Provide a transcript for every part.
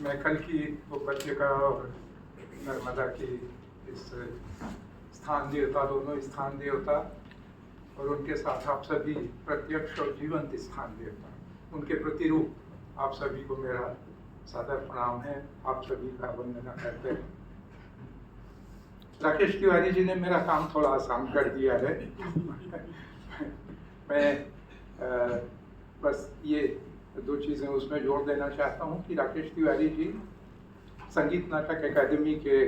मैं कल की उपत्यका और नर्मदा की इस स्थान देवता, दोनों स्थान देवता और उनके साथ आप सभी प्रत्यक्ष और जीवंत स्थान देवता, उनके प्रतिरूप आप सभी को मेरा सादर प्रणाम है। आप सभी का वंदना करते हैं। राकेश तिवारी जी ने मेरा काम थोड़ा आसान कर दिया है। मैं बस ये दो चीज़ें उसमें जोड़ देना चाहता हूँ कि राकेश तिवारी जी संगीत नाटक अकादमी के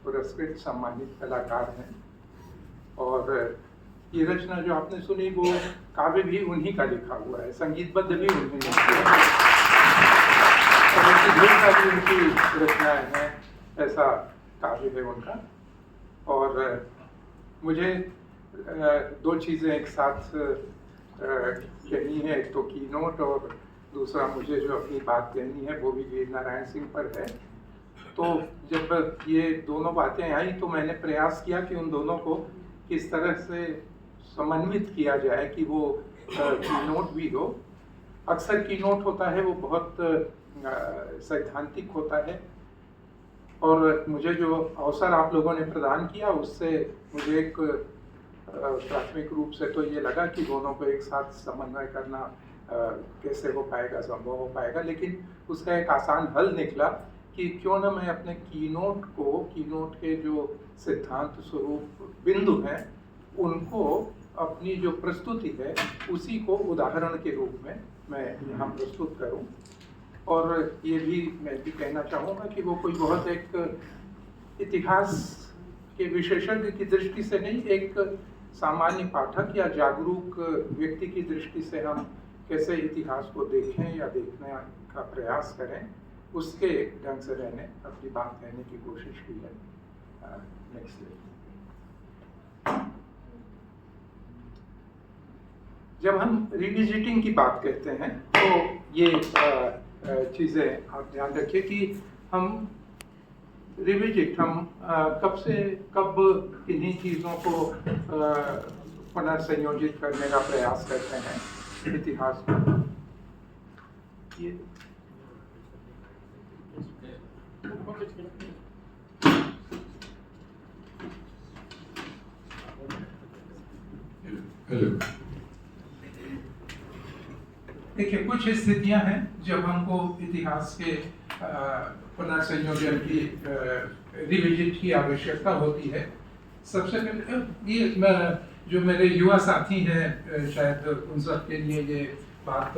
पुरस्कृत सम्मानित कलाकार हैं और ये रचना जो आपने सुनी वो काव्य भी उन्हीं का लिखा हुआ है, संगीतबद्ध भी उन्हीं ने किया है और ढेर सारी उनकी रचनाएं हैं, ऐसा काव्य है उनका। और मुझे दो चीज़ें एक साथ कहनी है, एक तो कीनोट और दूसरा मुझे जो अपनी बात कहनी है वो भी वीर नारायण सिंह पर है। तो जब ये दोनों बातें आई तो मैंने प्रयास किया कि उन दोनों को किस तरह से समन्वित किया जाए कि वो कीनोट भी हो। अक्सर कीनोट होता है वो बहुत सैद्धांतिक होता है और मुझे जो अवसर आप लोगों ने प्रदान किया उससे मुझे एक प्राथमिक रूप से तो ये लगा कि दोनों को एक साथ समन्वय करना कैसे हो पाएगा, संभव हो पाएगा, लेकिन उसका एक आसान हल निकला कि क्यों ना मैं अपने कीनोट के जो सिद्धांत स्वरूप बिंदु हैं उनको अपनी जो प्रस्तुति है उसी को उदाहरण के रूप में मैं यहाँ प्रस्तुत करूँ। और ये भी मैं भी कहना चाहूँगा कि वो कोई बहुत एक इतिहास के विशेषज्ञ की दृष्टि से नहीं, एक सामान्य पाठक या जागरूक व्यक्ति की दृष्टि से हम कैसे इतिहास को देखें या देखने का प्रयास करें, उसके ढंग से रहने अपनी बात कहने की कोशिश की है। नेक्स्ट जब हम रिविजिटिंग की बात कहते हैं तो ये चीज़ें आप ध्यान रखिए कि हम कब से कब किन्हीं चीज़ों को पुनर्संयोजित करने का प्रयास करते हैं इतिहास में। ये हेलो। देखिए, कुछ स्थितियां हैं जब हमको इतिहास के पुनर्संयोजन की रिविजिट की आवश्यकता होती है। सबसे पहले ये जो मेरे युवा साथी हैं शायद उन सब के लिए ये बात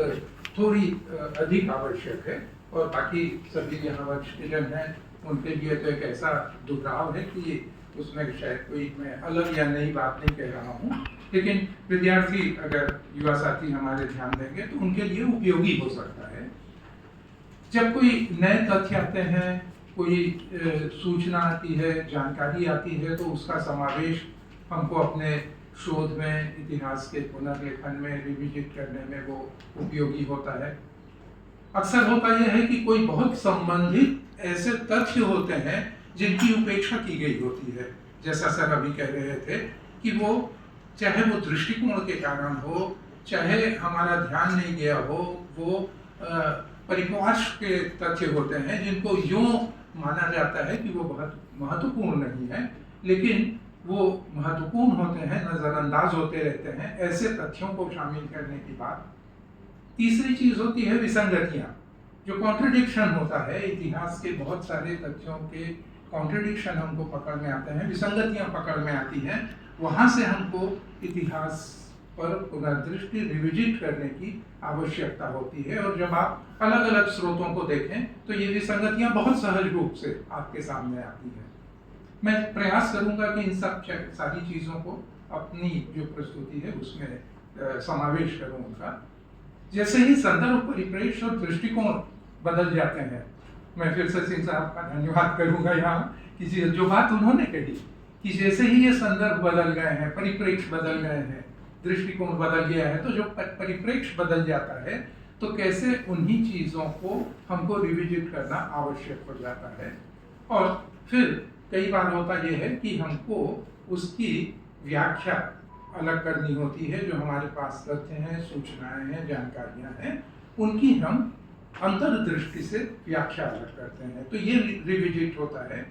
थोड़ी अधिक आवश्यक है और बाकी सभी यहाँ वरिष्ठजन हैं उनके लिए तो एक ऐसा दुहराव है कि उसमें शायद कोई मैं अलग या नई बात नहीं कह रहा हूँ, लेकिन विद्यार्थी अगर युवा साथी हमारे ध्यान देंगे तो उनके लिए उपयोगी हो सकता है। जब कोई नए तथ्य आते हैं, कोई सूचना आती है, जानकारी आती है तो उसका समावेश हमको अपने शोध में, इतिहास के पुनर्लेखन में, रिविजिट करने में वो उपयोगी होता है। अक्सर होता यह है कि कोई बहुत संबंधित ऐसे तथ्य होते हैं जिनकी उपेक्षा की गई होती है, जैसा सर अभी कह रहे थे कि वो चाहे वो दृष्टिकोण के कारण हो, चाहे हमारा ध्यान नहीं गया हो, वो परिपार्श के तथ्य होते हैं जिनको यूं माना जाता है कि वो बहुत महत्वपूर्ण नहीं है, लेकिन वो महत्वपूर्ण होते हैं, नजरअंदाज होते रहते हैं। ऐसे तथ्यों को शामिल करने की बात। तीसरी चीज होती है विसंगतियां, जो कॉन्ट्रडिक्शन होता है। इतिहास के बहुत सारे तथ्यों के कॉन्ट्रडिक्शन हमको पकड़ में आते हैं, विसंगतियां पकड़ में आती हैं। वहां से हमको इतिहास पर पुनर्दृष्टि, रिविजिट करने की आवश्यकता होती है। और जब आप अलग अलग स्रोतों को देखें तो ये विसंगतियां बहुत सहज रूप से आपके सामने आती हैं। मैं प्रयास करूंगा कि इन सब सारी चीज़ों को अपनी जो प्रस्तुति है उसमें समावेश करूं उनका। जैसे ही संदर्भ, परिप्रेक्ष्य और दृष्टिकोण बदल जाते हैं, मैं फिर से सिंह साहब का धन्यवाद करूंगा यहाँ कि जो बात उन्होंने कही कि जैसे ही ये संदर्भ बदल गए हैं, परिप्रेक्ष्य बदल गए हैं, दृष्टिकोण बदल गया है, तो जो परिप्रेक्ष्य बदल जाता है तो कैसे उन्हीं चीज़ों को हमको रिविजिट करना आवश्यक हो जाता है। और फिर कई बार होता यह है कि हमको उसकी व्याख्या अलग करनी होती है। जो हमारे पास तथ्य हैं, सूचनाएं हैं, जानकारियां हैं, उनकी हम अंतर्दृष्टि से व्याख्या अलग करते हैं। तो ये रिविजिट होता है।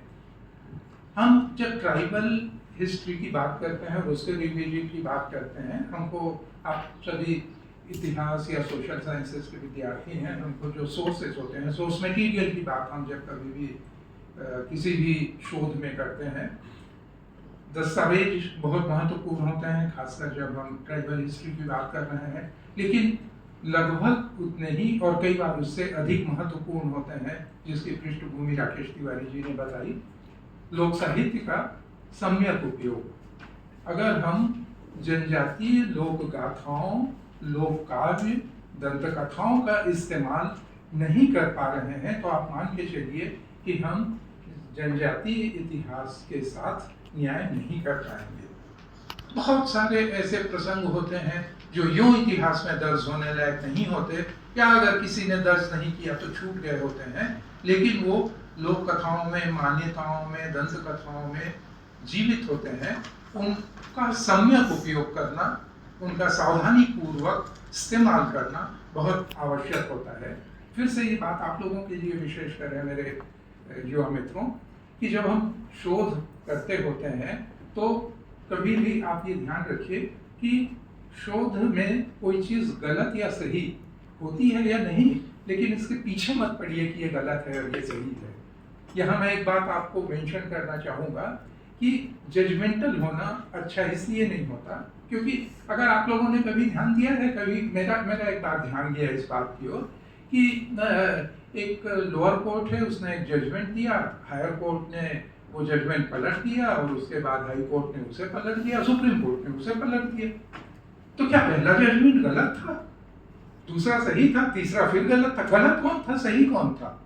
हम जब ट्राइबल हिस्ट्री की बात करते हैं, उसके रिविजिट की बात करते हैं, हमको आप सभी इतिहास या सोशल साइंसेस के विद्यार्थी हैं, हमको जो सोर्सेज होते हैं, सोर्स मटेरियल की बात हम जब कभी भी किसी भी शोध में करते हैं, दस्तावेज बहुत महत्वपूर्ण होते हैं, खासकर जब हम ट्राइबल हिस्ट्री की बात कर रहे हैं। लेकिन लगभग उतने ही और कई बार उससे अधिक महत्वपूर्ण होते हैं, जिसकी पृष्ठभूमि राकेश तिवारी जी ने बताई, लोक साहित्य का सम्यक उपयोग। अगर हम जनजातीय लोक गाथाओं, लोक काव्य, दंत कथाओं का इस्तेमाल नहीं कर पा रहे हैं, तो आप मान के चलिए कि हम जनजातीय इतिहास के साथ न्याय नहीं कर पाएंगे। बहुत सारे ऐसे प्रसंग होते हैं जो यूं इतिहास में दर्ज होने लायक नहीं होते, या अगर किसी ने दर्ज नहीं किया तो छूट गए होते हैं, लेकिन वो लोक कथाओं में, मान्यताओं में, दंत कथाओं में जीवित होते हैं। उनका सम्यक उपयोग करना, उनका सावधानी पूर्वक इस्तेमाल करना बहुत आवश्यक होता है। फिर से ये बात आप लोगों के लिए विशेषकर है, मेरे युवा मित्रों, कि जब हम शोध करते होते हैं तो कभी भी आप ये ध्यान रखिए कि शोध में कोई चीज़ गलत या सही होती है या नहीं, लेकिन इसके पीछे मत पड़िए कि ये गलत है और ये सही है। यहाँ मैं एक बात आपको मेंशन करना चाहूँगा कि जजमेंटल होना अच्छा इसलिए नहीं होता, क्योंकि अगर आप लोगों ने कभी ध्यान दिया है, कभी मेरा एक बार ध्यान गया इस बात की ओर कि एक लोअर कोर्ट है, उसने एक जजमेंट दिया, हायर कोर्ट ने वो जजमेंट पलट दिया, और उसके बाद हाई कोर्ट ने उसे पलट दिया, सुप्रीम कोर्ट ने उसे पलट दिया। तो क्या पहला जजमेंट गलत था, दूसरा सही था, तीसरा फिर गलत था? गलत कौन था, सही कौन था?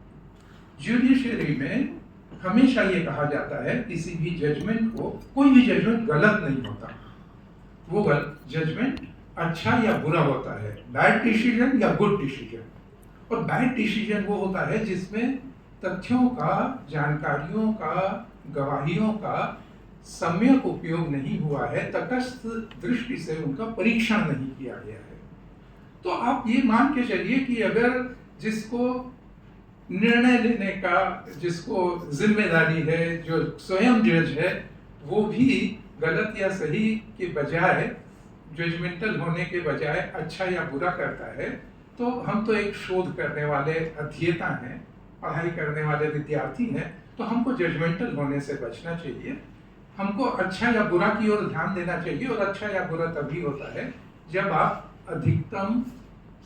जुडिशरी में हमेशा ये कहा जाता है, किसी भी जजमेंट को, कोई भी जजमेंट गलत नहीं होता, वो जजमेंट अच्छा या बुरा होता है, बैड डिसीजन या गुड डिसीजन। और बैड डिसीजन वो होता है जिसमें तथ्यों का, जानकारियों का, गवाहियों का सम्यक उपयोग नहीं हुआ है, तटस्थ दृष्टि से उनका परीक्षण नहीं किया गया है। तो आप ये मान के चलिए कि अगर जिसको निर्णय लेने का, जिसको जिम्मेदारी है, जो स्वयं जज है, वो भी गलत या सही के बजाय, जजमेंटल होने के बजाय अच्छा या बुरा करता है, तो हम तो एक शोध करने वाले अध्येता हैं, पढ़ाई करने वाले विद्यार्थी हैं, तो हमको जजमेंटल होने से बचना चाहिए। हमको अच्छा या बुरा की ओर ध्यान देना चाहिए, और अच्छा या बुरा तभी होता है जब आप अधिकतम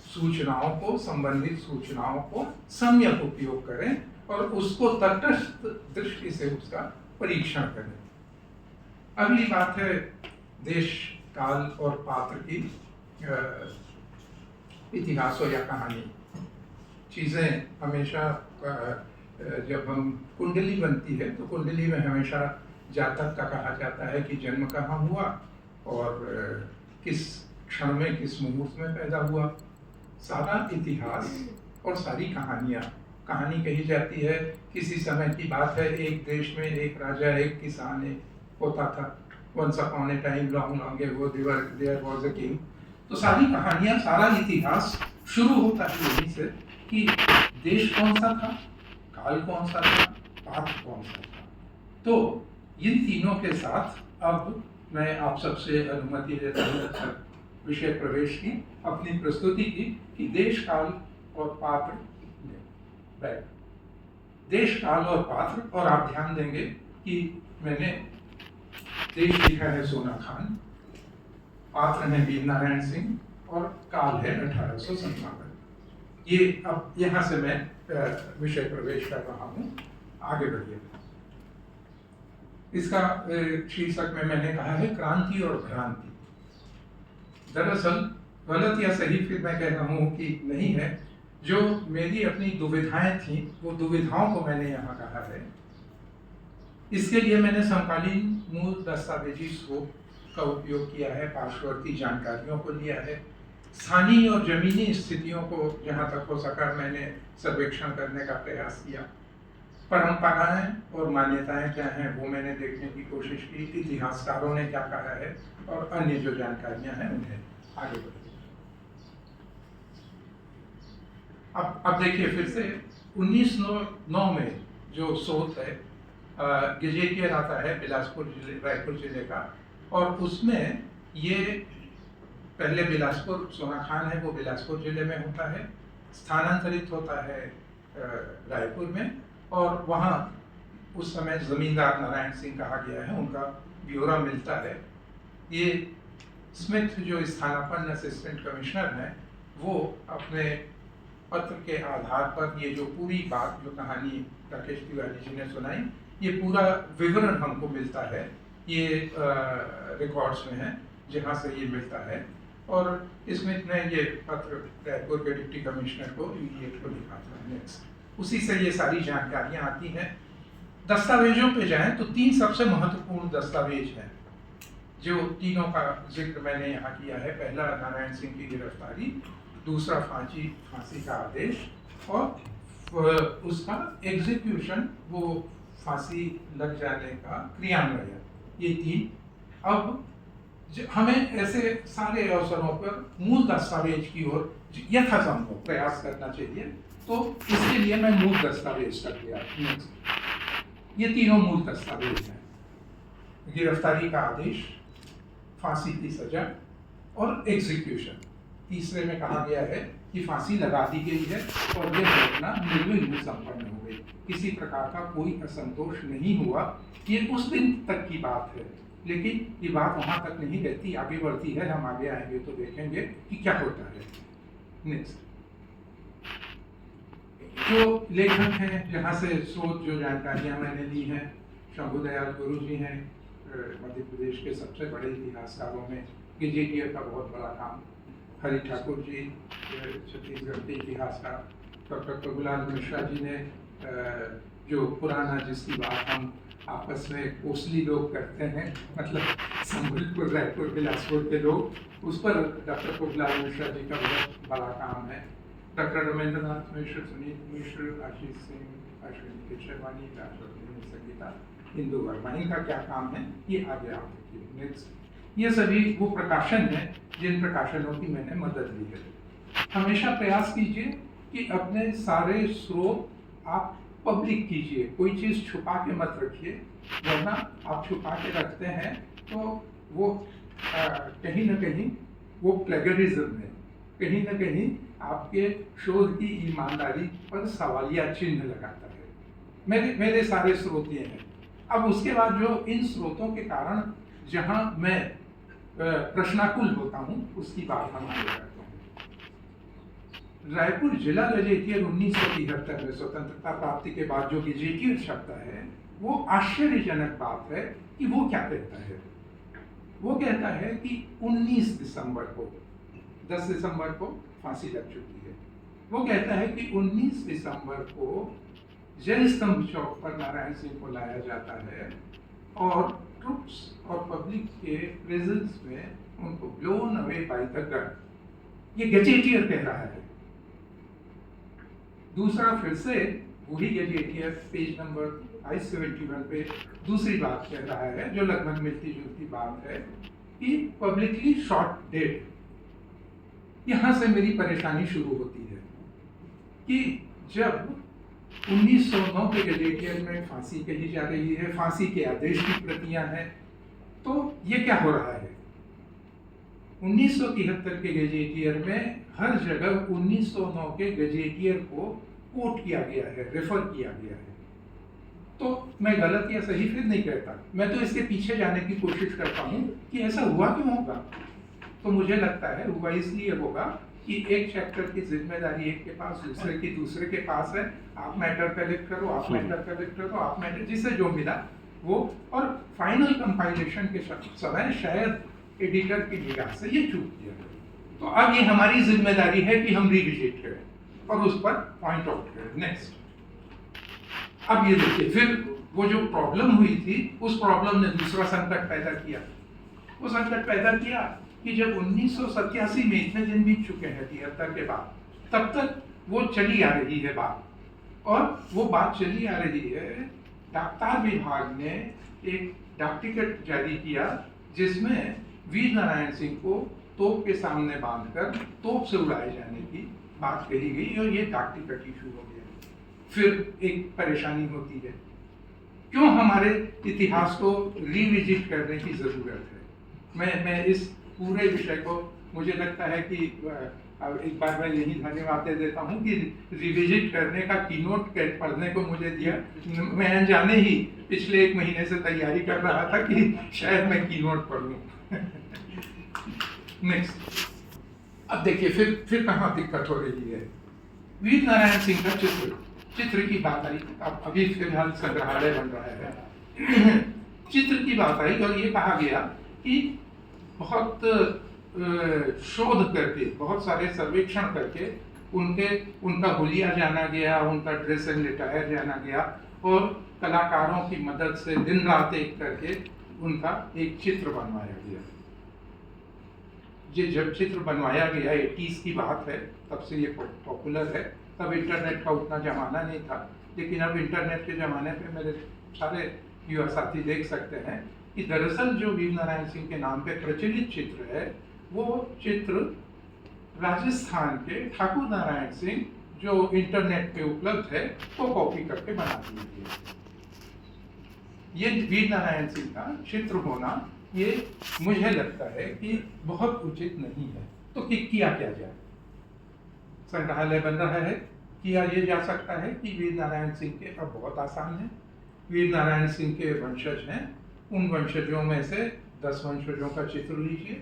सूचनाओं को, संबंधित सूचनाओं को सम्यक उपयोग करें और उसको तटस्थ दृष्टि से उसका परीक्षण करें। अगली बात है देश, काल और पात्र की इतिहास या कहानी। चीज़ें हमेशा जब हम कुंडली बनती है तो कुंडली में हमेशा जातक का कहा जाता है कि जन्म कहाँ हुआ और किस क्षण में, किस मुहूर्त में पैदा हुआ। सारा इतिहास और सारी कहानी कही जाती है, किसी समय की बात है, एक देश में एक राजा, एक किसान होता था। Once upon a time long long ago there was a king. तो सारी कहानियाँ, सारा इतिहास शुरू होता है यहीं से कि देश कौन सा था, काल कौन सा था, पात्र कौन सा था। तो इन तीनों के साथ अब मैं आप सबसे अनुमति लेता हूँ विषय प्रवेश की, अपनी प्रस्तुति की, कि देश, काल और पात्र, देश, काल और पात्र। और आप ध्यान देंगे कि मैंने देश लिखा है सोना खान, पात्र है वीर नारायण सिंह और काल है 1857। ये अब यहाँ से मैं विषय प्रवेश कर रहा हूँ, आगे बढ़िए। इसका शीर्षक में मैंने कहा है क्रांति और भ्रांति। दरअसल गलत या सही फिर मैं कह रहा हूँ कि नहीं है, जो मेरी अपनी दुविधाएं थी वो दुविधाओं को मैंने यहाँ कहा है। इसके लिए मैंने समकालीन मूल दस्तावेजी स्रोत का उपयोग किया है, पार्श्ववर्ती जानकारियों को लिया है, स्थानीय और जमीनी स्थितियों को जहाँ तक हो सका मैंने सर्वेक्षण करने का प्रयास किया। परंपराएं और मान्यताएं क्या हैं वो मैंने देखने की कोशिश की, इतिहासकारों ने क्या कहा है, और अन्य जो जानकारियां हैं उन्हें आगे बढ़ी। अब देखिए फिर से 1909 में जो स्रोत है, गजेटियर आता है बिलासपुर जिले, रायपुर जिले का, और उसमें ये पहले बिलासपुर सोनाखान है वो बिलासपुर जिले में होता है, स्थानांतरित होता है रायपुर में, और वहाँ उस समय जमींदार नारायण सिंह कहा गया है, उनका ब्यौरा मिलता है। ये स्मिथ जो स्थानापन्न असिस्टेंट कमिश्नर हैं, वो अपने पत्र के आधार पर ये जो पूरी बात, जो कहानी राकेश तिवारी जी ने सुनाई, ये पूरा विवरण हमको मिलता है, ये रिकॉर्ड्स में है जहाँ से ये मिलता है। और स्मिथ ने ये पत्र रायपुर के डिप्टी कमिश्नर को, यूनियट को लिखा था। नेक्स्ट, उसी से ये सारी जानकारियाँ आती हैं। दस्तावेजों पे जाएं तो 3 सबसे महत्वपूर्ण दस्तावेज हैं, जो तीनों का जिक्र मैंने यहाँ किया है। पहला नारायण सिंह की गिरफ्तारी, दूसरा फांसी का आदेश, और उसका एग्जीक्यूशन, वो फांसी लग जाने का क्रियान्वयन, ये 3। अब हमें ऐसे सारे अवसरों पर मूल दस्तावेज की ओर यथासंभव प्रयास करना चाहिए, तो इसके लिए मैं मूल दस्तावेज तक गया। ये तीनों मूल दस्तावेज हैं: गिरफ्तारी का आदेश, फांसी की सजा और एग्जीक्यूशन। तीसरे में कहा गया है कि फांसी लगा दी गई है और यह घटना निर्विघ्न संपन्न हो गई, किसी प्रकार का कोई असंतोष नहीं हुआ। ये उस दिन तक की बात है, लेकिन ये बात वहाँ तक नहीं रहती, आगे बढ़ती है। हम आगे आएंगे तो देखेंगे कि क्या होता है। नेक्स्ट, जो लेखक हैं, जहाँ से स्रोत जो जानकारियाँ मैंने ली हैं, शंभुदयाल गुरु जी हैं, मध्य प्रदेश के सबसे बड़े इतिहासकारों में, गजेटियर का बहुत बड़ा काम। हरि ठाकुर जी, छत्तीसगढ़ के इतिहासकार। डॉक्टर प्रभुलाल मिश्रा जी ने जो पुराना, जिसकी बात हम आपस में कोसली लोग करते हैं, मतलब संबलपुर, रायपुर, बिलासपुर के लोग, उस पर डॉक्टर प्रभुलाल मिश्रा जी का बहुत बड़ा काम है। डॉक्टर रमेंद्रनाथ मिश्र, सुनील मिश्र, आशीष सिंह, अश्विनी केशवानी, संगीता हिंदू वर्मा, इनका क्या काम है ये आगे आप देखिए। नेक्स्ट, ये सभी वो प्रकाशन हैं जिन प्रकाशनों की मैंने मदद ली है। हमेशा प्रयास कीजिए कि अपने सारे स्रोत आप पब्लिक कीजिए, कोई चीज़ छुपा के मत रखिए, वरना आप छुपा के रखते हैं तो वो कहीं ना कहीं वो प्लेगरिज्म है, कहीं ना कहीं आपके शोध की ईमानदारी पर सवालिया चिन्ह लगाता है। मेरे सारे स्रोत ये हैं। अब उसके बाद जो इन स्रोतों के कारण जहाँ मैं प्रश्नाकुल होता हूँ, उसकी बात हम आगे करते हैं। रायपुर जिला गजेटियर 1973 में स्वतंत्रता प्राप्ति के बाद जो गजेटियर शब्द है, वो आश्चर्यजनक बात है कि वो क्या कहता है। वो कहता है कि 19 दिसंबर को, 10 दिसंबर को फांसी लग चुकी है। वो कहता है कि 19 दिसंबर को जय स्तंभ चौक पर नारायण सिंह को लाया जाता है और ट्रुप्स और पब्लिक के प्रेजेंस में उनको blown away by the gun. ये गजेटियर कह रहा है। दूसरा फिर से वही गजेटियर पेज नंबर 571 पे दूसरी बात कह रहा है, जो लगभग मिलती जुलती बात है, कि पब्लिकली शॉट डेड। यहाँ से मेरी परेशानी शुरू होती है कि जब 1909 के गजेटियर में फांसी कही जा रही है, फांसी के आदेश की प्रतियां हैं, तो ये क्या हो रहा है। 1973 के गजेटियर में हर जगह 1909 के गजेटियर को कोट किया गया है, रेफर किया गया है। तो मैं गलत या सही फिर नहीं कहता, मैं तो इसके पीछे जाने की कोशिश करता हूँ कि ऐसा हुआ क्यों होगा। तो मुझे लगता है हुआ इसलिए होगा कि एक चैप्टर की जिम्मेदारी एक के पास, दूसरे की दूसरे के पास है। आप मैटर कलेक्ट करो, आप मैटर कलेक्ट करो, आप मैटर, जिसे जो मिला वो, और फाइनल कंपाइलेशन के समय शायद एडिटर की निगाह से ये चूक किया। तो अब ये हमारी जिम्मेदारी है कि हम रिविजिट करें और उस पर पॉइंट आउट करें। नेक्स्ट, अब ये देखिए, फिर वो जो प्रॉब्लम हुई थी, उस प्रॉब्लम ने दूसरा संकट पैदा किया। वो संकट पैदा किया कि जब 1987 में, इतने दिन बीत चुके हैं 73 के बाद, तब तक वो चली आ रही है बात, और वो बात चली आ रही है। डाकतार विभाग ने एक डाक टिकट जारी किया जिसमें वीर नारायण सिंह को तोप के सामने बांधकर तोप से उड़ाए जाने की बात कही गई और ये डाक टिकट इशू हो गया। फिर एक परेशानी होती है, क्यों हमारे इतिहास को रिविजिट करने की ज़रूरत है। मैं इस पूरे विषय को, मुझे लगता है कि अब एक बार मैं यही धन्यवाद दे देता हूँ कि रिविजिट करने का कीनोट पढ़ने को मुझे दिया। मैं अनजाने ही पिछले 1 महीने से तैयारी कर रहा था कि शायद मैं कीनोट पढ़ूँ। नेक्स्ट, अब देखिए फिर कहाँ दिक्कत हो रही है। वीर नारायण सिंह का चित्र की बात आई। अब अभी फिलहाल संग्रहालय बन रहा है। चित्र की बात आई और ये कहा गया कि बहुत शोध करके, बहुत सारे सर्वेक्षण करके उनका हुलिया जाना गया, उनका ड्रेस एंड अटायर जाना गया और कलाकारों की मदद से दिन रात एक करके उनका एक चित्र बनवाया गया। ये जब चित्र बनवाया गया 80s की बात है, तब से ये पॉपुलर है। तब इंटरनेट का उतना जमाना नहीं था, लेकिन अब इंटरनेट के ज़माने पे मेरे सारे युवा साथी देख सकते हैं कि दरअसल जो वीर नारायण सिंह के नाम पे प्रचलित चित्र है, वो चित्र राजस्थान के ठाकुर नारायण सिंह जो इंटरनेट पे उपलब्ध है वो कॉपी करके बना दिए गए। ये वीर नारायण सिंह का चित्र होना, ये मुझे लगता है कि बहुत उचित नहीं है। तो किया क्या जाए? संग्रहालय बन रहा है, किया ये जा सकता है कि वीर नारायण सिंह के, अब बहुत आसान है, वीर नारायण सिंह के वंशज हैं, उन वंशजों में से 10 वंशजों का चित्र लीजिए,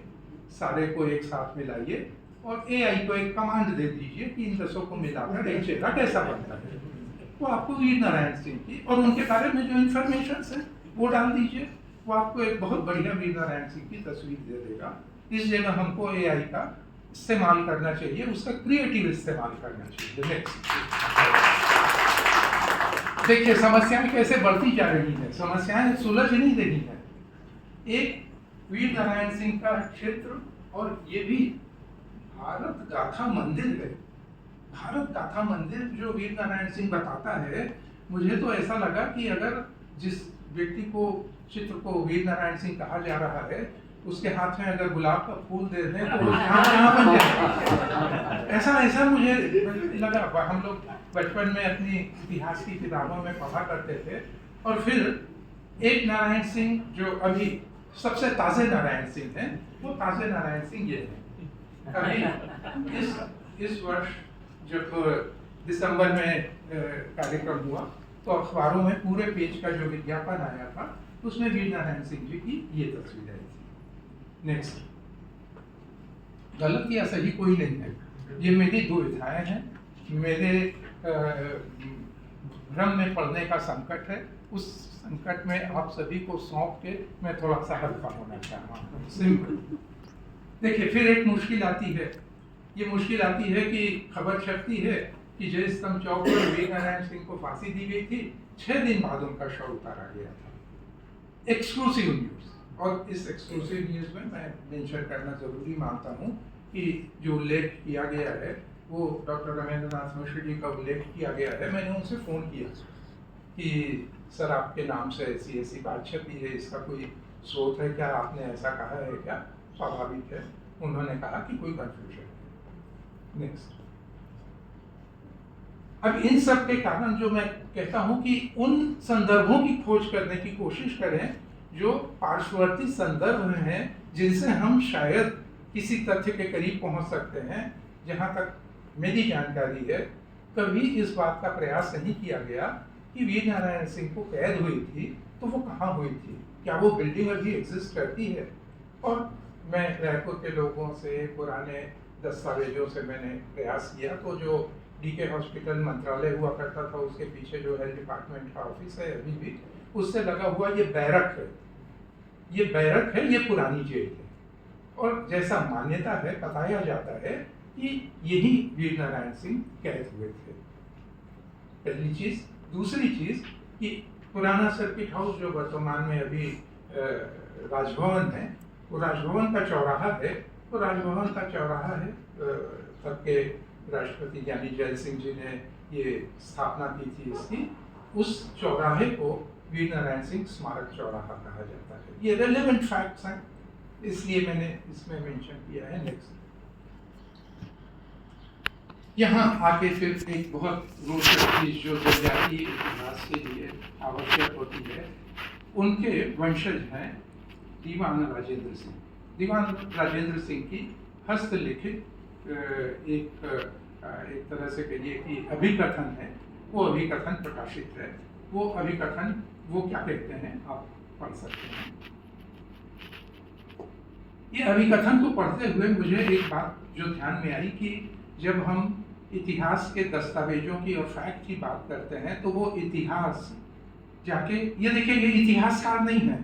सारे को एक साथ मिलाइए और AI को एक कमांड दे दीजिए कि इन 10 को मिलाकर एक चेहरा कैसा बनता है। वो आपको वीर नारायण सिंह की और उनके बारे में जो इंफॉर्मेशन है वो डाल दीजिए, वो आपको एक बहुत बढ़िया वीर नारायण सिंह की तस्वीर दे देगा। इस जगह हमको AI का इस्तेमाल करना चाहिए, उसका क्रिएटिव इस्तेमाल करना चाहिए। नेक्स्ट, देखिए समस्याएं कैसे बढ़ती जा रही हैं, समस्याएं सुलझ नहीं रही हैं। एक वीर नारायण सिंह का क्षेत्र और ये भी भारत गाथा मंदिर है। भारत गाथा मंदिर जो वीर नारायण सिंह बताता है, मुझे तो ऐसा लगा कि अगर जिस व्यक्ति को चित्र को वीर नारायण सिंह कहा जा रहा है, उसके हाथ में अगर गुलाब का फूल दे दें तो वो यहाँ बन जाएगा। ऐसा मुझे लगा। हम लोग बचपन में अपनी इतिहास की किताबों में पढ़ा करते थे। और फिर एक नारायण सिंह जो अभी सबसे ताज़े नारायण सिंह हैं, वो ताज़े नारायण सिंह ये हैं। अभी इस वर्ष जब दिसंबर में कार्यक्रम हुआ तो अखबारों में पूरे पेज का जो विज्ञापन आया था उसमें वीर नारायण सिंह जी की ये तस्वीर आई थी। नेक्स्ट, गलत या सही कोई नहीं है, ये मेरी दुविधाएं हैं, मेरे भ्रम में पड़ने का संकट है। उस संकट में आप सभी को सौंप के मैं थोड़ा सा हल्का होना चाहता हूँ। सिंपल। देखिए फिर एक मुश्किल आती है, ये मुश्किल आती है कि खबर छपती है कि जय स्तंभ चौक पर वीर नारायण सिंह को फांसी दी गई थी, 6 दिन बाद उनका शव उतारा गया था। Exclusive news. और इस एक्सक्लूसिव न्यूज़ में मैं मेंशन करना जरूरी मानता हूँ कि जो उल्लेख किया गया है वो डॉक्टर रमेंद्र नाथ मिश्र जी का उल्लेख किया गया है। मैंने उनसे फ़ोन किया कि सर आपके नाम से ऐसी बात छपी है, इसका कोई स्रोत है क्या, आपने ऐसा कहा है क्या? स्वाभाविक है, उन्होंने कहा कि कोई कन्फ्यूजन है। नेक्स्ट, अब इन सब के कारण जो मैं कहता हूं कि उन संदर्भों की खोज करने की कोशिश करें जो पार्श्ववर्ती संदर्भ हैं, जिनसे हम शायद किसी तथ्य के करीब पहुंच सकते हैं। जहां तक मेरी जानकारी है, कभी इस बात का प्रयास नहीं किया गया कि वीर नारायण सिंह को कैद हुई थी तो वो कहाँ हुई थी, क्या वो बिल्डिंग अभी एग्जिस्ट करती है? और मैं रायपुर के लोगों से, पुराने दस्तावेजों से मैंने प्रयास किया, तो जो डीके हॉस्पिटल मंत्रालय हुआ करता था उसके पीछे जो हेल्थ डिपार्टमेंट का ऑफिस है अभी भी, उससे लगा हुआ ये बैरक है, ये बैरक है, ये पुरानी जेल है। और जैसा मान्यता है, बताया जाता है कि यही वीर नारायण सिंह कैद हुए थे। पहली चीज। दूसरी चीज कि पुराना सर्किट हाउस जो वर्तमान में अभी राजभवन है, वो राजभवन का चौराहा है, तो राजभवन का चौराहा है, तब के राष्ट्रपति यानी जैल सिंह जी ने ये स्थापना की थी इसकी। उस चौराहे को वीर नारायण सिंह स्मारक चौराहा कहा जाता है। ये रेलेवेंट फैक्ट्स हैं, इसलिए मैंने इसमें मेंशन किया है। नेक्स्ट, यहाँ आके फिर एक बहुत रोचक चीज जो जनजातीय इतिहास के लिए आवश्यक होती है, उनके वंशज हैं दीवान राजेंद्र सिंह। दीवान राजेंद्र सिंह की हस्तलिखित एक तरह से कहिए कि अभिकथन है, वो अभिकथन प्रकाशित है। वो अभिकथन वो क्या कहते हैं आप पढ़ सकते हैं। ये अभिकथन को पढ़ते हुए मुझे एक बात जो ध्यान में आई कि जब हम इतिहास के दस्तावेजों की और फैक्ट की बात करते हैं तो वो इतिहास जाके ये देखिए, ये इतिहासकार नहीं है,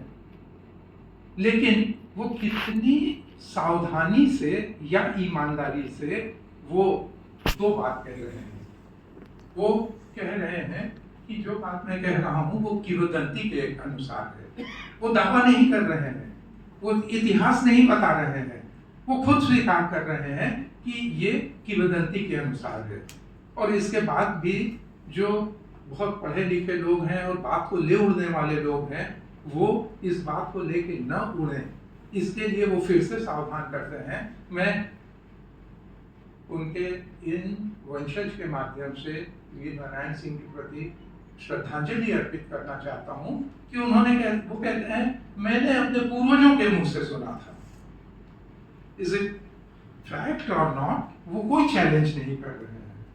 लेकिन वो कितनी सावधानी से या ईमानदारी से वो दो बात कह रहे हैं। वो कह रहे हैं कि जो बात मैं कह रहा हूँ वो किंवदंती के अनुसार है। वो दावा नहीं कर रहे हैं, वो इतिहास नहीं बता रहे हैं, वो खुद स्वीकार कर रहे हैं कि ये किंवदंती के अनुसार है। और इसके बाद भी जो बहुत पढ़े लिखे लोग हैं और बात को ले उड़ने वाले लोग हैं, वो इस बात को लेके न उड़े, इसके लिए वो फिर से सावधान करते हैं। मैं उनके इन वंशज के माध्यम से वीर नारायण सिंह के प्रति श्रद्धांजलि अर्पित करना चाहता हूँ कि वो कहते हैं मैंने अपने पूर्वजों के मुंह से सुना था। इज इट फैक्ट और नॉट, वो कोई चैलेंज नहीं कर रहे हैं।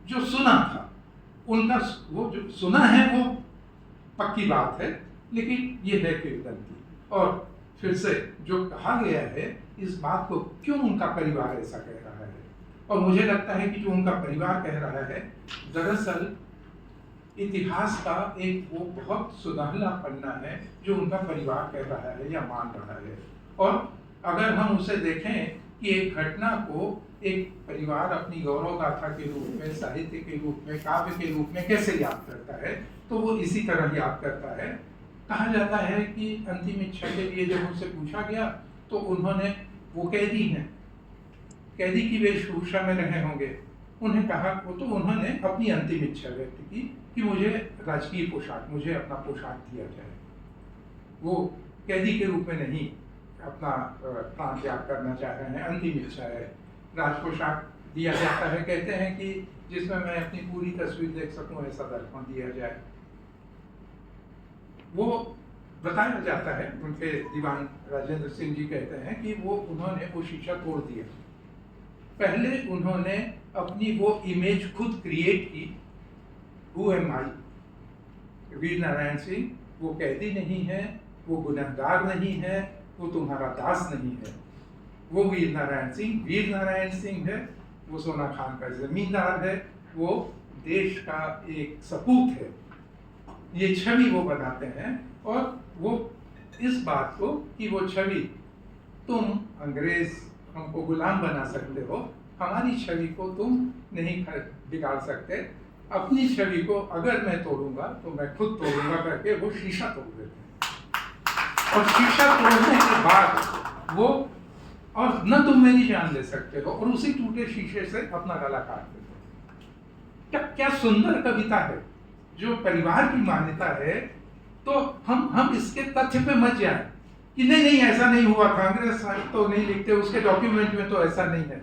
जो सुना था उनका, वो जो सुना है वो पक्की बात है, लेकिन ये है किंवदंती। और फिर से जो कहा गया है, इस बात को क्यों उनका परिवार ऐसा कह रहा है, और मुझे लगता है कि जो उनका परिवार कह रहा है दरअसल इतिहास का एक वो बहुत सुनहला पन्ना है जो उनका परिवार कह रहा है या मान रहा है। और अगर हम उसे देखें कि एक घटना को एक परिवार अपनी गौरव गाथा के रूप में, साहित्य के रूप में, काव्य के रूप में कैसे याद करता है, तो वो इसी तरह याद करता है। कहा जाता है कि अंतिम इच्छा के लिए जब उनसे पूछा गया तो उन्होंने, वो कैदी हैं, कैदी की वेशभूषा में रहे होंगे, उन्हें कहा, वो तो उन्होंने अपनी अंतिम इच्छा व्यक्त की कि मुझे राजकीय पोशाक, मुझे अपना पोशाक दिया जाए। वो कैदी के रूप में नहीं अपना प्राण त्याग करना चाह रहे हैं, अंतिम इच्छा है। राज पोशाक दिया जाता है, कहते हैं कि जिसमें मैं अपनी पूरी तस्वीर देख सकूं, ऐसा दर्पण दिया जाए। वो बताया जाता है, उनके दीवान राजेंद्र सिंह जी कहते हैं कि उन्होंने वो शीशा तोड़ दिया। पहले उन्होंने अपनी वो इमेज खुद क्रिएट की, हु एम आई, वीर नारायण सिंह वो कैदी नहीं है, वो गुनहगार नहीं है, वो तुम्हारा दास नहीं है। वो वीर नारायण सिंह है, वो सोना खान का जमींदार है, वो देश का एक सपूत है। ये छवि वो बनाते हैं, और वो इस बात को कि वो छवि, तुम अंग्रेज हमको गुलाम बना सकते हो, हमारी छवि को तुम नहीं बिगाड़ सकते। अपनी छवि को अगर मैं तोड़ूंगा तो मैं खुद तोड़ूंगा करके वो शीशा तोड़ देते हैं। और शीशा तोड़ने के बाद वो, और न तुम मेरी जान ले सकते हो, और उसी टूटे शीशे से अपना गला काट देते हो। क्या सुंदर कविता है, जो परिवार की मान्यता है। तो हम इसके तथ्य पे मत जाए कि नहीं ऐसा नहीं हुआ था, अंग्रेज तो नहीं लिखते, उसके डॉक्यूमेंट में तो ऐसा नहीं है।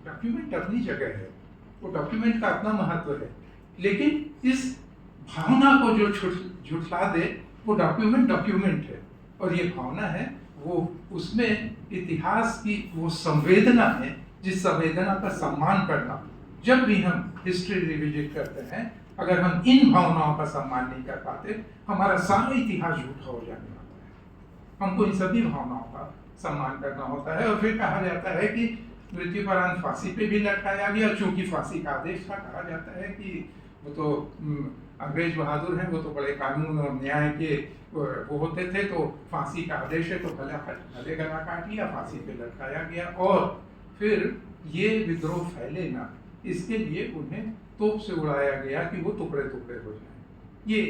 डॉक्यूमेंट अपनी जगह है, वो डॉक्यूमेंट का अपना महत्व है, लेकिन इस भावना को जो झुठला दे, वो डॉक्यूमेंट है। और ये भावना है, वो उसमें इतिहास की वो संवेदना है, जिस संवेदना का सम्मान करना। जब भी हम हिस्ट्री रिविजिट करते हैं, अगर हम इन भावनाओं का सम्मान नहीं कर पाते, हमारा सारा इतिहास झूठा हो जाने वाला है। हमको इन सभी भावनाओं का सम्मान करना होता है। और फिर कहा जाता है कि मृत्युपरांत फांसी पे भी लटकाया गया, चूंकि फांसी का आदेश था। कहा जाता है कि वो तो अंग्रेज बहादुर हैं, वो तो बड़े कानून और न्याय के वो होते थे, तो फांसी का आदेश है तो भले गला काट लिया, फांसी पे लटकाया गया। और फिर ये विद्रोह फैले ना, इसके लिए उन्हें तोप से उड़ाया गया कि वो टुकड़े टुकड़े हो जाएं। ये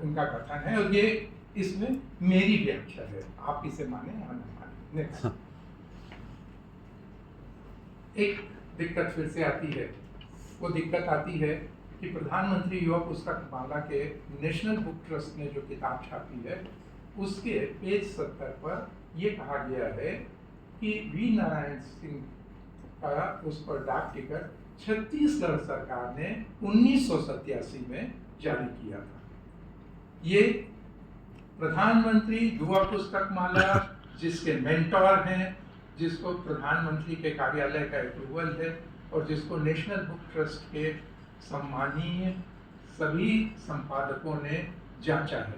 उनका कथन है, और ये इसमें मेरी व्याख्या है, आप इसे माने या न माने। नेक्स्ट। एक दिक्कत फिर से आती है, वो दिक्कत आती है कि प्रधानमंत्री युवा पुस्तक माला के नेशनल बुक ट्रस्ट ने जो किताब छापी है, उसके पेज 70 पर यह कहा गया है कि वीर नारायण सिंह का उस पर डाक टिकट छत्तीसगढ़ सरकार ने 1987 में जारी किया था। ये प्रधानमंत्री युवा पुस्तक माला, जिसके मेंटोर हैं, जिसको प्रधानमंत्री के कार्यालय का अप्रूवल है और जिसको नेशनल बुक ट्रस्ट के सम्मानीय सभी संपादकों ने जांचा है,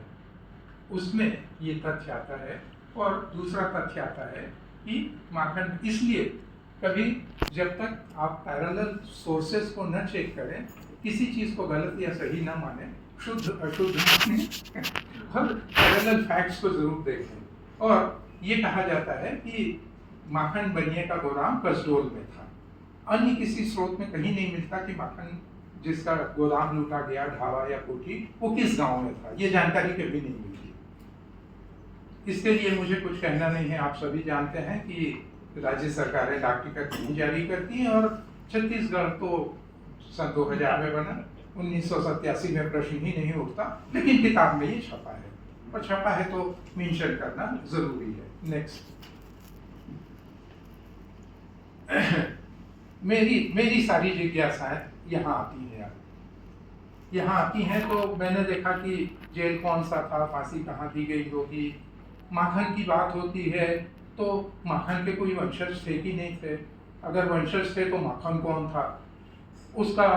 उसमें ये तथ्य आता है। और दूसरा तथ्य आता है कि माखन, इसलिए कभी जब तक आप पैरेलल सोर्सेस को न चेक करें, किसी चीज़ को गलत या सही न माने, शुद्ध अशुद्ध माने और पैरेलल फैक्ट्स को जरूर देखें। और ये कहा जाता है कि माखन बनिए का गोदाम कसडोल में था। अन्य किसी स्रोत में कहीं नहीं मिलता कि माखन जिसका गोदाम लूटा गया, ढाबा या कोठी, वो किस गांव में था। ये जानकारी कभी नहीं मिलती। इसके लिए मुझे कुछ कहना नहीं है। आप सभी जानते हैं कि राज्य सरकारें डाक टिकट नहीं जारी करती हैं और छत्तीसगढ़ तो सन 2000 में बना, 1987 में प्रश्न ही नहीं उठता, लेकिन किताब में ये छपा है और छपा है तो मेंशन करना जरूरी है। नेक्स्ट। मेरी सारी जिज्ञासाएं यहाँ आती हैं। यहाँ आती हैं तो मैंने देखा कि जेल कौन सा था, फांसी कहाँ दी गई होगी। माखन की बात होती है तो माखन के कोई वंशज थे कि नहीं थे। अगर वंशज थे तो माखन कौन था। उसका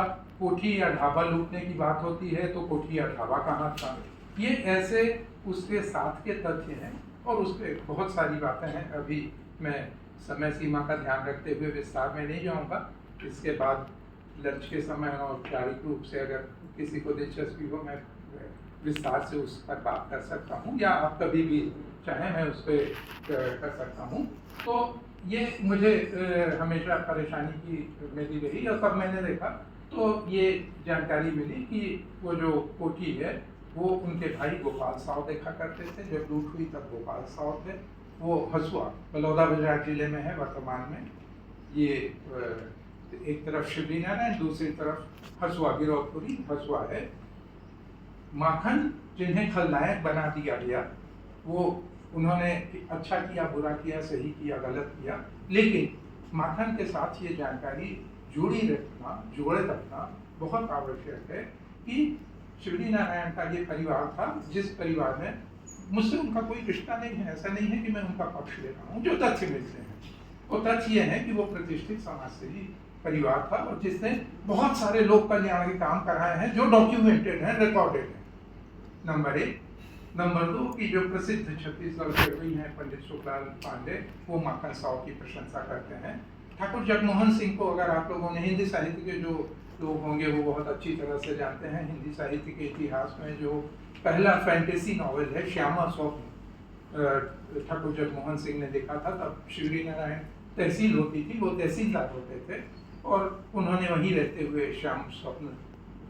कोठी या ढाबा लूटने की बात होती है तो कोठी या ढाबा कहाँ था। ये ऐसे उसके साथ के तथ्य हैं और उसके बहुत सारी बातें हैं। अभी मैं समय सीमा का ध्यान रखते हुए विस्तार में नहीं जाऊंगा। इसके बाद लंच के समय और औपचारिक रूप से अगर किसी को दिलचस्पी हो, मैं विस्तार से उस पर बात कर सकता हूँ, या आप कभी भी चाहें मैं उस पर कर सकता हूँ। तो ये मुझे हमेशा परेशानी की मेरी रही और तब मैंने देखा तो ये जानकारी मिली कि वो जो कोठी है वो उनके भाई गोपाल साव देखा करते थे। जब लूट हुई तब गोपाल साव थे। वो हसुआ बलौदाबाजार जिले में है वर्तमान में। ये एक तरफ शिवरी नारायण, दूसरी तरफ हसुआ, गिरौदपुरी हसुआ है। माखन जिन्हें खलनायक बना दिया गया, वो उन्होंने अच्छा किया, बुरा किया, सही किया, गलत किया, लेकिन माखन के साथ ये जानकारी जोड़े रखना बहुत आवश्यक है कि शिवरी नारायण का ये परिवार था जिस परिवार में मुझसे उनका कोई रिश्ता नहीं है। ऐसा नहीं है कि मैं उनका पक्ष ले रहा हूँ। जो तथ्य मिलते हैं वो तथ्य ये है कि वो प्रतिष्ठित समाजसेवी परिवार था और जिसने बहुत सारे लोक कल्याण के काम कराए हैं जो डॉक्यूमेंटेड हैं, रिकॉर्डेड हैं। नंबर 1। नंबर 2 की जो प्रसिद्ध छत्तीसगढ़ के कवि हैं पंडित शुक्लाल पांडे, वो माखन साव की प्रशंसा करते हैं। ठाकुर जगमोहन सिंह को अगर आप लोगों ने, हिंदी साहित्य के जो लोग होंगे वो बहुत अच्छी तरह से जानते हैं। हिंदी साहित्य के इतिहास में जो पहला फैंटेसी नॉवेल है श्यामा स्वप्न, ठाकुर जगमोहन सिंह ने लिखा था। तब शिवरी नारायण तहसील होती थी, वो तहसीलदार होते थे और उन्होंने वहीं रहते हुए श्याम स्वप्न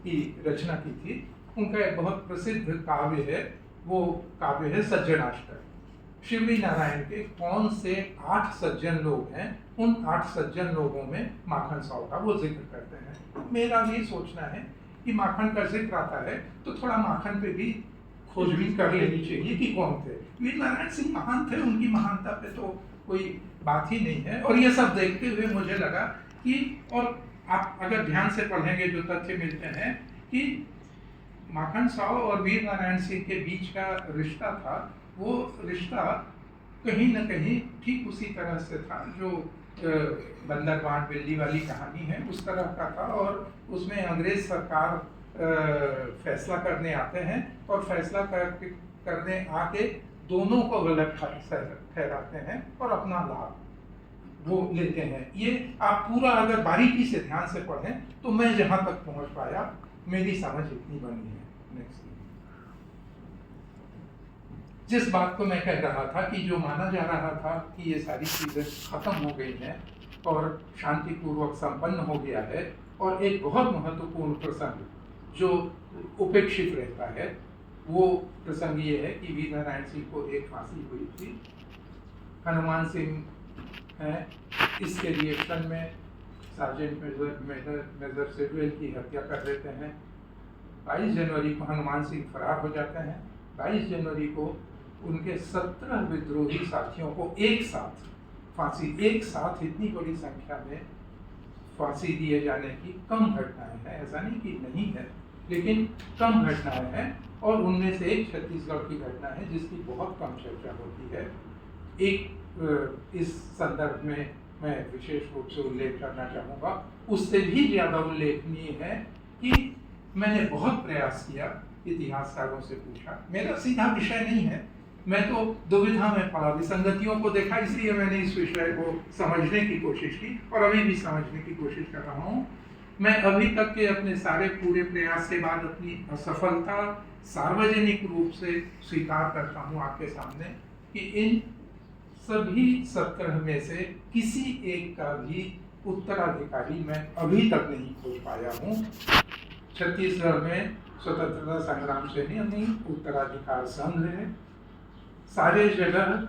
की रचना की थी। उनका एक बहुत प्रसिद्ध काव्य है, वो काव्य है सज्जनाष्टक। शिवरी नारायण के कौन से 8 सज्जन लोग हैं, उन 8 सज्जन लोगों में माखन साव का वो जिक्र करते हैं। मेरा ये सोचना है कि माखन का जिक्र आता है तो थोड़ा माखन पे भी खोजबीन कर लेनी चाहिए कि कौन थे। वीर नारायण सिंह महान थे, उनकी महानता पे तो कोई बात ही नहीं है। और ये सब देखते हुए मुझे लगा कि, और आप अगर ध्यान से पढ़ेंगे जो तथ्य मिलते हैं कि माखन साव और वीर नारायण सिंह के बीच का रिश्ता था, वो रिश्ता कहीं न कहीं ठीक उसी तरह से था जो बंदर बांट बिल्ली वाली कहानी है, उस तरह का था। और उसमें अंग्रेज सरकार फैसला करने आते हैं और फैसला करने आके दोनों को गलत ठहराते हैं और अपना लाभ वो लेते हैं। ये आप पूरा अगर बारीकी से ध्यान से पढ़ें तो मैं जहाँ तक पहुँच पाया, मेरी समझ इतनी बनी है। नेक्स्ट। जिस बात को मैं कह रहा था कि जो माना जा रहा था कि ये सारी चीज़ें खत्म हो गई हैं और शांतिपूर्वक संपन्न हो गया है, और एक बहुत महत्वपूर्ण प्रसंग जो उपेक्षित रहता है वो प्रसंग ये है कि वीर नारायण सिंह को एक फांसी हुई थी। हनुमान सिंह हैं, इसके रिएक्शन में सार्जेंट मेजर सिडवेल की हत्या कर देते हैं। 22 जनवरी को हनुमान सिंह फरार हो जाते हैं। 22 जनवरी को उनके 17 विद्रोही साथियों को एक साथ फांसी, एक साथ इतनी बड़ी संख्या में फांसी दिए जाने की कम घटनाएं हैं, ऐसा नहीं कि नहीं है, लेकिन कम घटनाएं हैं। और उनमें से एक छत्तीसगढ़ की घटना है जिसकी बहुत कम चर्चा होती है। एक इस संदर्भ में मैं विशेष रूप से उल्लेख करना चाहूँगा, उससे भी ज़्यादा उल्लेखनीय है कि मैंने बहुत प्रयास किया, इतिहासकारों से पूछा, मेरा सीधा विषय नहीं है, मैं तो दुविधा में पड़ा, विसंगतियों को देखा, इसलिए मैंने इस विषय को समझने की कोशिश की और अभी भी समझने की कोशिश कर रहा हूँ। मैं अभी तक के अपने सारे पूरे प्रयास के बाद अपनी असफलता सार्वजनिक रूप से स्वीकार करता हूँ आपके सामने कि इन सभी 17 में से किसी एक का भी उत्तराधिकारी मैं अभी तक नहीं खोज पाया हूँ। छत्तीसगढ़ में स्वतंत्रता संग्राम सेनानी उत्तराधिकार संघ है, सारे जगह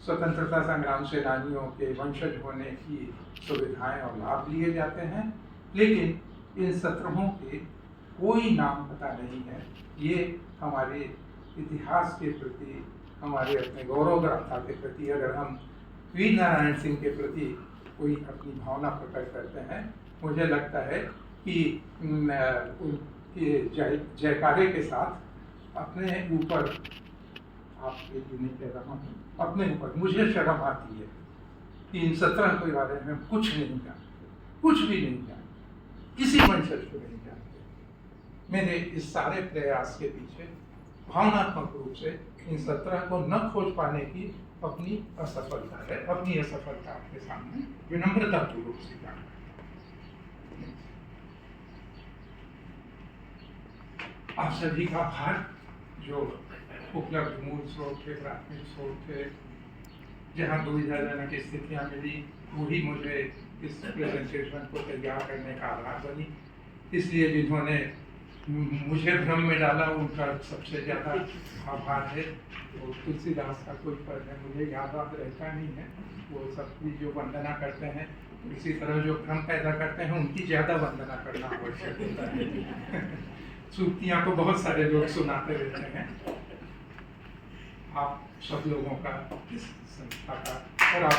स्वतंत्रता संग्राम सेनानियों के वंशज होने की सुविधाएं और लाभ लिए जाते हैं, लेकिन इन 17 के कोई नाम पता नहीं है। ये हमारे इतिहास के प्रति, हमारे अपने गौरव गाथा के प्रति, अगर हम वीर नारायण सिंह के प्रति कोई अपनी भावना प्रकट करते हैं, मुझे लगता है कि उनके जयकारे के साथ अपने ऊपर, आप ये नहीं कह रहा हूँ, अपने ऊपर मुझे शर्म आती है कि इन 17 के बारे में कुछ नहीं जानते, कुछ भी नहीं जानते, किसी वंशज को नहीं जानते। मेरे इस सारे प्रयास के पीछे भावनात्मक रूप से इन 17 को न खोज पाने की अपनी असफलता है। अपनी असफलता आपके सामने विनम्रतापूर्वक स्वीकार करता हूं। आप सभी का आभार, जो उपलब्ध मूल स्रोत थे, प्राथमिक स्रोत थे, जहाँ दुविधाजनक स्थितियाँ मिली, वही मुझे इस प्रेजेंटेशन को तैयार करने का आधार बनी। इसलिए जिन्होंने मुझे भ्रम में डाला उनका सबसे ज़्यादा आभार है। तो तुलसीदास का कोई पद है, मुझे याद रहता नहीं है, वो सब भी जो वंदना करते हैं, इसी तरह जो भ्रम पैदा करते हैं उनकी ज़्यादा वंदना करना आवश्यक होता है। सूक्तियाँ तो बहुत सारे लोग सुनाते रहते हैं। आप सब लोगों का, इस संस्था का और आप